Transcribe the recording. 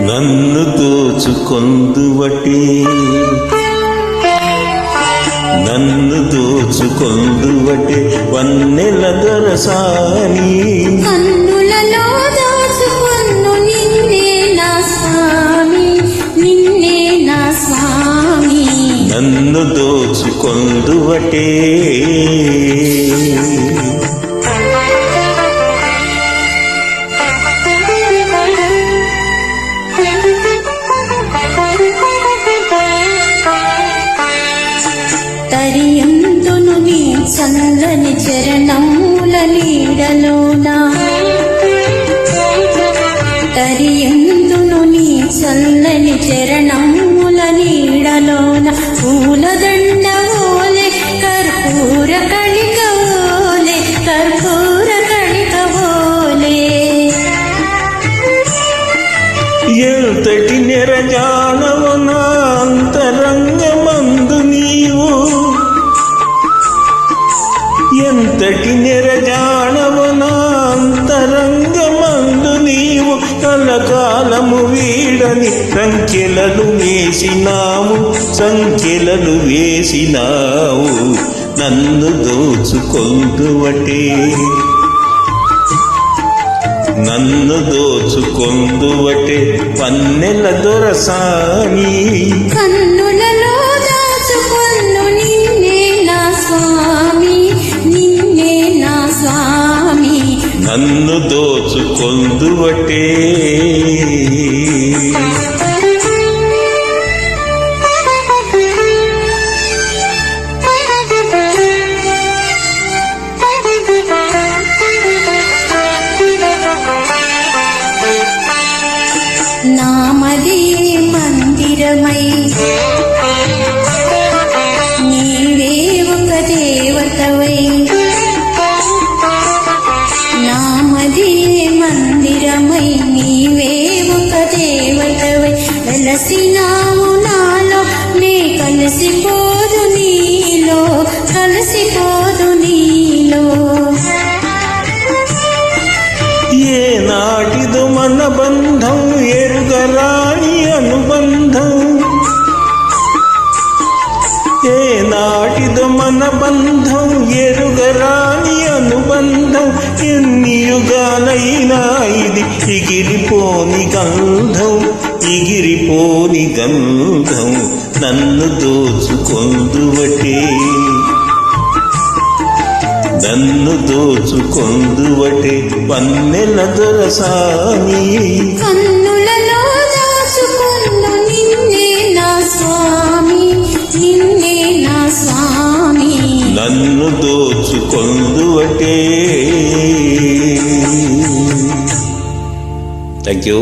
నన్ను దోచుకొందువటే నన్ను దోచుకొందువటే వన్నెల దొరసాని కన్నులలో దోచుకొన్ను నిన్నే నా స్వామి నిన్నే నా స్వామి నన్ను దోచుకొందువటే తరియందును నీ చల్లని చరణముల నీడలోన తరియందును నీ చల్లని చరణముల నీడలోన పూలదండ ఓలే కర్పూర కణిక ఓలే కర్పూర కణిక ఓలే ఎంతటి నిరజానవు నా అంతరంగమందు నీవు ఎంతటి నిరజానవు నా అంతరంగమందు నీవు కలకాలము వీడని సంఖ్యలను వేసినావు నన్ను దోచుకొందువటే నన్ను దోచుకొందువటే వన్నెల దొరసాని కన్నులలో దాచుకొన్ను నిన్నే నా స్వామి నిన్నే నా స్వామి నన్ను దోచుకొందువటే నామది మందిరమై నీవే ఒక దేవతవై నామది మందిరమై నీవే ఒక దేవతవై వెలసినావు నాలో నే కలిసిపోదు నీలో కలిసిపోదు నీలో ఏ నాటిదో మన బంధం ఎరుగరాని అనుబంధం ఏ నాటిదో మన బంధం ఎరుగరాని అనుబంధం ఎన్ని యుగాలైనా ఇది ఎగిరిపోని గంధం నన్ను దోచుకొందువటే నన్ను దోచుకొందువటే వన్నెల దొరసాని కన్నులలో దాచుకొన్ను నిన్నే నా స్వామి నిన్నే నా స్వామి నన్ను దోచుకొందువటే. Thank you